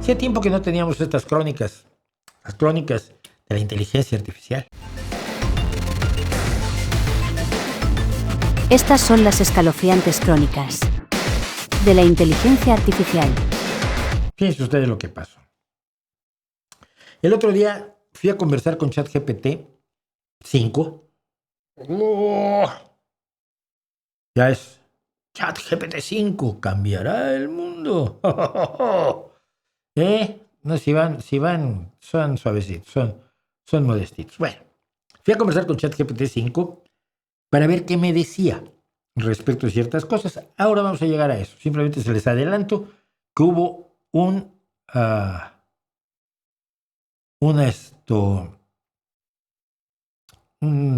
Hacía tiempo que no teníamos estas crónicas, las crónicas de la inteligencia artificial. Estas son las escalofriantes crónicas de la inteligencia artificial. Fíjense ustedes lo que pasó. El otro día fui a conversar con ChatGPT 5. Ya es ChatGPT 5, cambiará el mundo. No, si van, son suavecitos, son modestitos. Bueno, fui a conversar con ChatGPT 5 para ver qué me decía respecto a ciertas cosas. Ahora vamos a llegar a eso. Simplemente se les adelanto que hubo un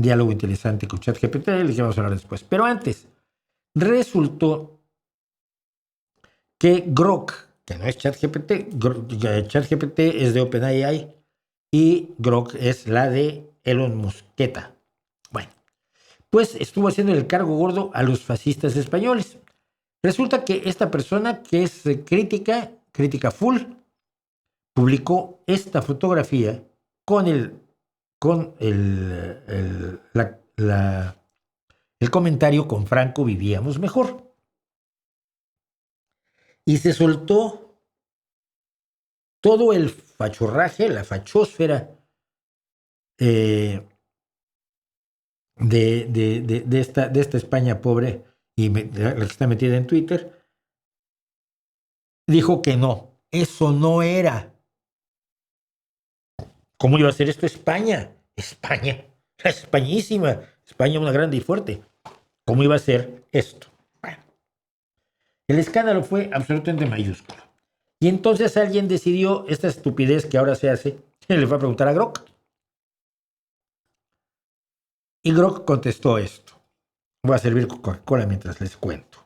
diálogo interesante con ChatGPT, del que vamos a hablar después. Pero antes, resultó que Grok, que no es ChatGPT, ChatGPT es de OpenAI y Grok es la de Elon Musk. Bueno, pues estuvo haciendo el cargo gordo a los fascistas españoles. Resulta que esta persona, que es crítica full, publicó esta fotografía con el comentario: con Franco vivíamos mejor. Y se soltó todo el fachorraje, la fachósfera de esta España pobre y la que está metida en Twitter. Dijo que no, eso no era. ¿Cómo iba a ser esto España? España, la Españísima, España una grande y fuerte. ¿Cómo iba a ser esto? Bueno, el escándalo fue absolutamente mayúsculo. Y entonces alguien decidió esta estupidez que ahora se hace, le fue a preguntar a Grok. Y Grok contestó esto. Voy a servir Coca-Cola mientras les cuento.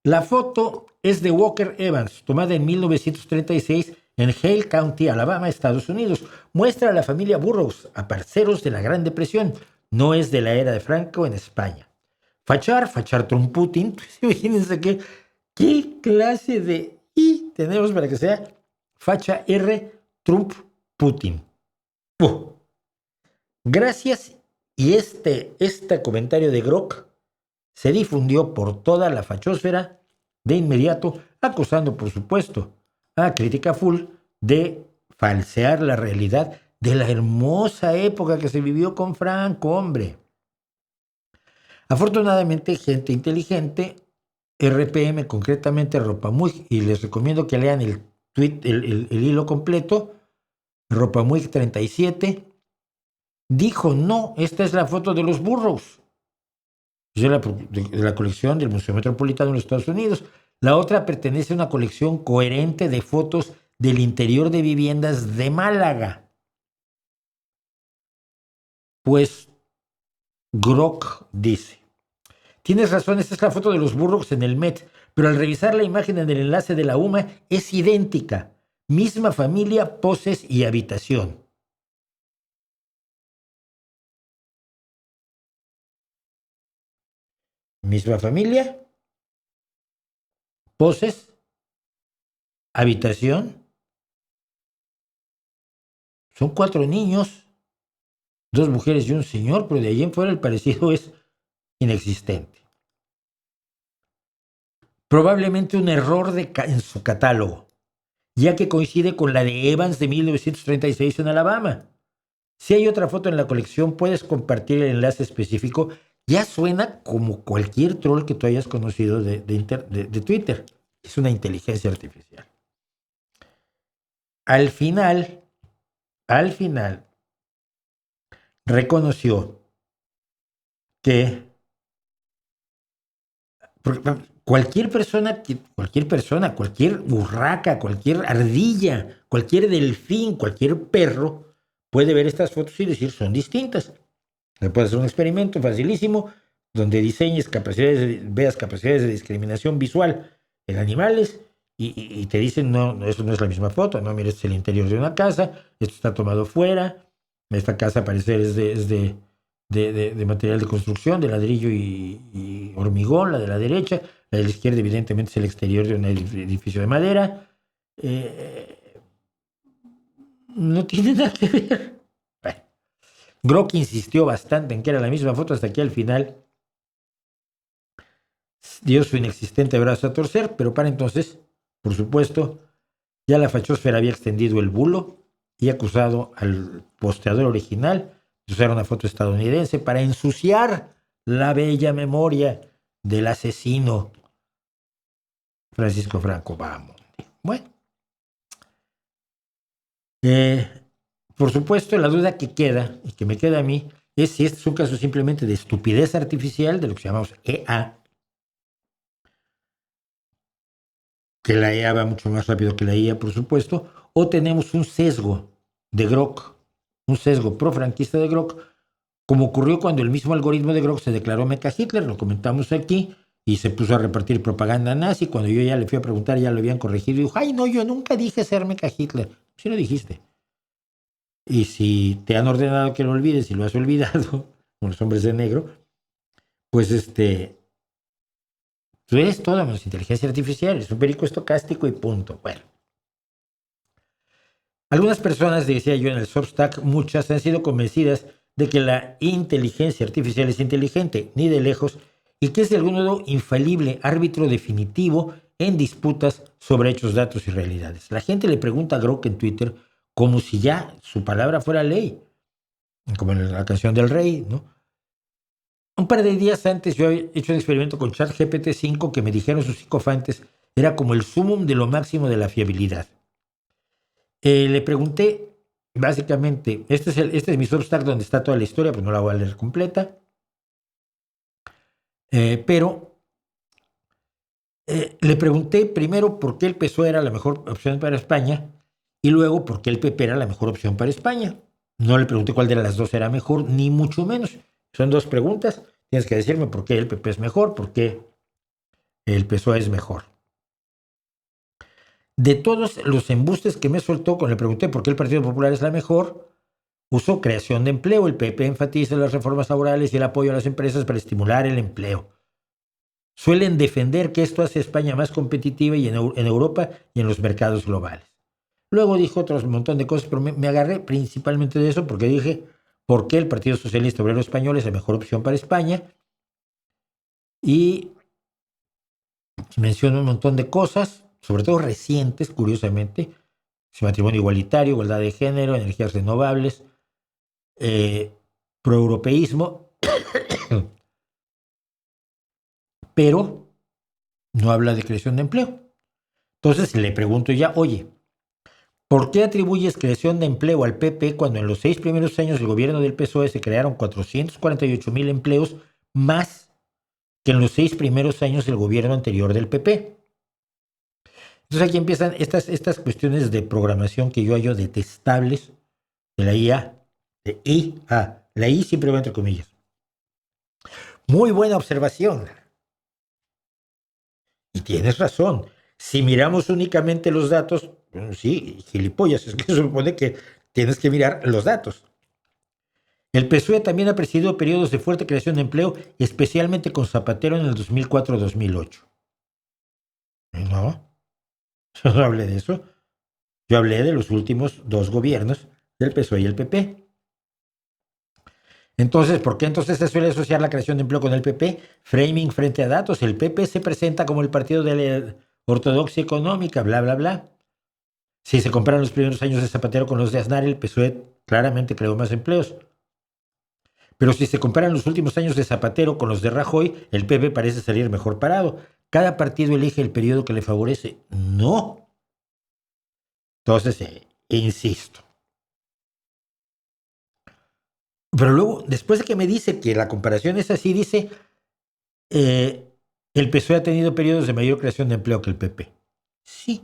La foto es de Walker Evans, tomada en 1936 en Hale County, Alabama, Estados Unidos. Muestra a la familia Burroughs, aparceros de la Gran Depresión. No es de la era de Franco en España. Fachar Trump Putin. Pues imagínense qué clase de I tenemos para que sea facha R Trump Putin. Gracias. Y este comentario de Grok se difundió por toda la fachósfera de inmediato, acusando, por supuesto, a Crítica Full de falsear la realidad de la hermosa época que se vivió con Franco, hombre. Afortunadamente, gente inteligente, RPM, concretamente Ropamuig, y les recomiendo que lean el hilo completo, Ropamuig 37, dijo: no, esta es la foto de los Burroughs. Es de la colección del Museo Metropolitano de los Estados Unidos. La otra pertenece a una colección coherente de fotos del interior de viviendas de Málaga. Pues Grok dice: tienes razón, esta es la foto de los Burroughs en el Met, pero al revisar la imagen en el enlace de la UMA es idéntica. Misma familia, poses y habitación. Misma familia, poses, habitación. Son 4 niños, 2 mujeres y un señor, pero de ahí en fuera el parecido es inexistente. Probablemente un error en su catálogo, ya que coincide con la de Evans de 1936 en Alabama. Si hay otra foto en la colección, puedes compartir el enlace específico. Ya suena como cualquier troll que tú hayas conocido de Twitter. Es una inteligencia artificial. Al final, reconoció que cualquier persona, cualquier urraca, cualquier ardilla, cualquier delfín, cualquier perro puede ver estas fotos y decir: son distintas. Puedes hacer un experimento facilísimo donde diseñes veas capacidades de discriminación visual en animales y te dicen: no, eso no es la misma foto. No, mira, este es el interior de una casa, esto está tomado fuera, esta casa al parecer es de material de construcción, de ladrillo y hormigón, la de la derecha. La de la izquierda evidentemente es el exterior de un edificio de madera. No tiene nada que ver. Bueno, Grok insistió bastante en que era la misma foto hasta que al final dio su inexistente brazo a torcer, pero para entonces, por supuesto, ya la fachosfera había extendido el bulo y acusado al posteador original de usar una foto estadounidense para ensuciar la bella memoria del asesino Francisco Franco Bahamonde. Bueno, por supuesto, la duda que queda, y que me queda a mí, es si este es un caso simplemente de estupidez artificial, de lo que llamamos EA, que la EA va mucho más rápido que la IA, por supuesto, o tenemos un sesgo de Grok, un sesgo profranquista de Grok, como ocurrió cuando el mismo algoritmo de Grok se declaró meca Hitler, lo comentamos aquí, y se puso a repartir propaganda nazi. Cuando yo ya le fui a preguntar, ya lo habían corregido, y dijo, ay, no, yo nunca dije ser meca Hitler. Sí lo dijiste. Y si te han ordenado que lo olvides y lo has olvidado, con los hombres de negro, pues tú eres toda menos inteligencia artificial, es un perico estocástico y punto. Bueno. Algunas personas, decía yo en el Substack, muchas han sido convencidas de que la inteligencia artificial es inteligente, ni de lejos, y que es de algún modo infalible, árbitro definitivo en disputas sobre hechos, datos y realidades. La gente le pregunta a Grok en Twitter como si ya su palabra fuera ley, como en la canción del rey, ¿no? Un par de días antes yo había hecho un experimento con ChatGPT 5 que me dijeron sus psicofantes era como el sumum de lo máximo de la fiabilidad. Le pregunté, básicamente, este es mi Substack donde está toda la historia, pues no la voy a leer completa, pero le pregunté primero por qué el PSOE era la mejor opción para España y luego por qué el PP era la mejor opción para España. No le pregunté cuál de las dos era mejor, ni mucho menos. Son dos preguntas. Tienes que decirme por qué el PP es mejor, por qué el PSOE es mejor. De todos los embustes que me soltó cuando le pregunté por qué el Partido Popular es la mejor, usó creación de empleo. El PP enfatiza las reformas laborales y el apoyo a las empresas para estimular el empleo. Suelen defender que esto hace a España más competitiva y en Europa y en los mercados globales. Luego dijo otro montón de cosas, pero me agarré principalmente de eso porque dije, ¿por qué el Partido Socialista Obrero Español es la mejor opción para España? Y menciono un montón de cosas, sobre todo recientes, curiosamente, matrimonio igualitario, igualdad de género, energías renovables, proeuropeísmo, pero no habla de creación de empleo. Entonces le pregunto ya, oye, ¿por qué atribuyes creación de empleo al PP cuando en los 6 primeros años del gobierno del PSOE se crearon 448,000 empleos más que en los 6 primeros años del gobierno anterior del PP? Entonces aquí empiezan estas cuestiones de programación que yo hallo detestables de la IA, de IA. La I siempre va entre comillas. Muy buena observación. Y tienes razón. Si miramos únicamente los datos, bueno, sí, gilipollas, es que se supone que tienes que mirar los datos. El PSOE también ha presidido periodos de fuerte creación de empleo, especialmente con Zapatero en el 2004-2008. No, yo no hablé de eso. Yo hablé de los últimos dos gobiernos del PSOE y el PP. Entonces, ¿por qué entonces se suele asociar la creación de empleo con el PP? Framing frente a datos. El PP se presenta como el partido de la ortodoxia económica, bla, bla, bla. Si se comparan los primeros años de Zapatero con los de Aznar, el PSOE claramente creó más empleos. Pero si se comparan los últimos años de Zapatero con los de Rajoy, el PP parece salir mejor parado. Cada partido elige el periodo que le favorece. No. Entonces, insisto. Pero luego, después de que me dice que la comparación es así, dice, el PSOE ha tenido periodos de mayor creación de empleo que el PP. Sí.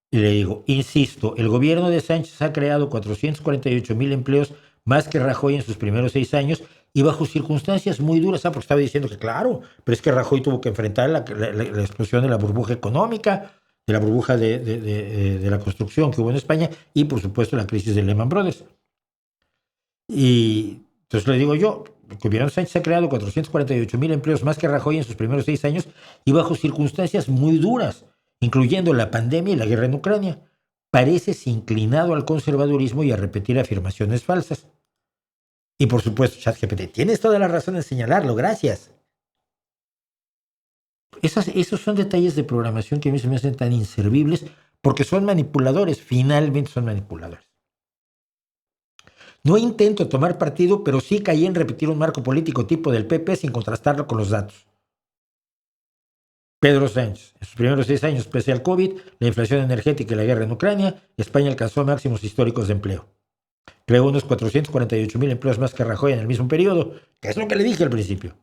Y le digo, insisto, el gobierno de Sánchez ha creado 448,000 empleos más que Rajoy en sus primeros 6 años y bajo circunstancias muy duras. Porque estaba diciendo que claro, pero es que Rajoy tuvo que enfrentar la explosión de la burbuja económica, de la burbuja de la construcción que hubo en España y por supuesto la crisis de Lehman Brothers. Y entonces le digo yo, el gobierno de Sánchez ha creado 448,000 empleos más que Rajoy en sus primeros 6 años y bajo circunstancias muy duras, incluyendo la pandemia y la guerra en Ucrania. pareces inclinado al conservadurismo y a repetir afirmaciones falsas. Y por supuesto, ChatGPT, tienes toda la razón en señalarlo, gracias. Esos son detalles de programación que a mí se me hacen tan inservibles porque son manipuladores, finalmente son manipuladores. No intento tomar partido, pero sí caí en repetir un marco político tipo del PP sin contrastarlo con los datos. Pedro Sánchez, en sus primeros 6 años, pese al COVID, la inflación energética y la guerra en Ucrania, España alcanzó máximos históricos de empleo. Creó unos 448,000 empleos más que Rajoy en el mismo periodo, que es lo que le dije al principio.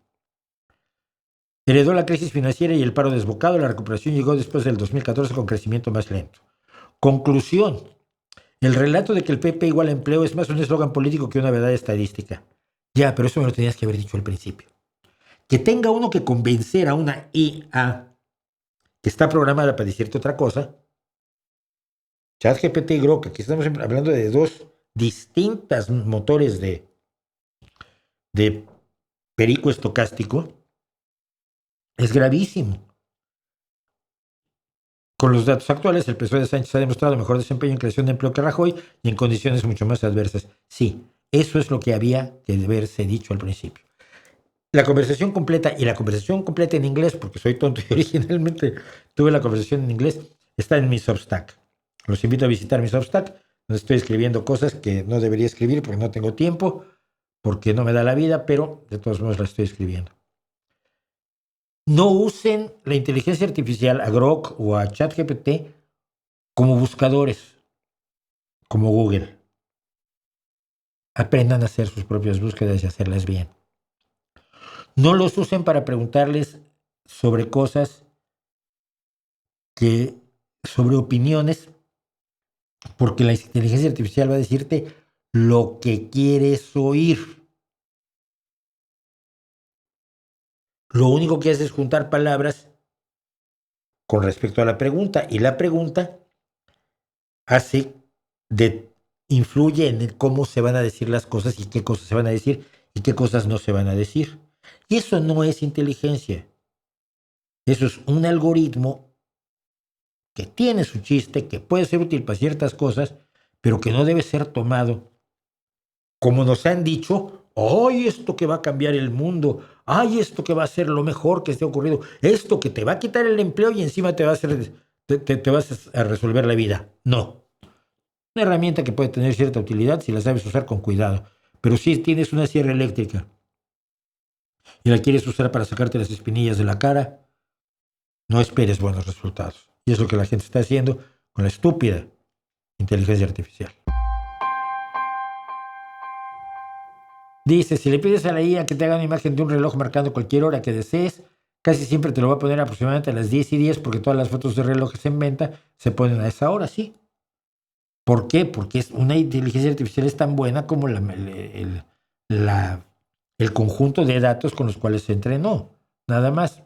Heredó la crisis financiera y el paro desbocado. La recuperación llegó después del 2014 con crecimiento más lento. Conclusión. El relato de que el PP igual a empleo es más un eslogan político que una verdad estadística. Ya, pero eso me lo tenías que haber dicho al principio. Que tenga uno que convencer a una IA que está programada para decirte otra cosa. ChatGPT y Grok, aquí estamos hablando de dos distintas motores de perico estocástico. Es gravísimo. Con los datos actuales, el PSOE de Sánchez ha demostrado mejor desempeño en creación de empleo que Rajoy y en condiciones mucho más adversas. Sí, eso es lo que había que haberse dicho al principio. La conversación completa, y la conversación completa en inglés, porque soy tonto y originalmente tuve la conversación en inglés, está en mi Substack. Los invito a visitar mi Substack, donde estoy escribiendo cosas que no debería escribir porque no tengo tiempo, porque no me da la vida, pero de todos modos la estoy escribiendo. No usen la inteligencia artificial, a Grok o a ChatGPT, como buscadores, como Google. Aprendan a hacer sus propias búsquedas y hacerlas bien. No los usen para preguntarles sobre cosas sobre opiniones, porque la inteligencia artificial va a decirte lo que quieres oír. Lo único que hace es juntar palabras con respecto a la pregunta, y la pregunta influye en cómo se van a decir las cosas y qué cosas se van a decir y qué cosas no se van a decir. Y eso no es inteligencia. Eso es un algoritmo que tiene su chiste, que puede ser útil para ciertas cosas, pero que no debe ser tomado como nos han dicho. ¡Ay, esto que va a cambiar el mundo! ¡Ay, esto que va a ser lo mejor que esté ocurrido! Esto que te va a quitar el empleo y encima te va a hacer, te vas a resolver la vida. No. Una herramienta que puede tener cierta utilidad si la sabes usar con cuidado. Pero si tienes una sierra eléctrica y la quieres usar para sacarte las espinillas de la cara, no esperes buenos resultados. Y es lo que la gente está haciendo con la estúpida inteligencia artificial. Dice, si le pides a la IA que te haga una imagen de un reloj marcando cualquier hora que desees, casi siempre te lo va a poner aproximadamente a las 10:10 porque todas las fotos de relojes en venta se ponen a esa hora, sí. ¿Por qué? Porque una inteligencia artificial es tan buena como el conjunto de datos con los cuales se entrenó, nada más.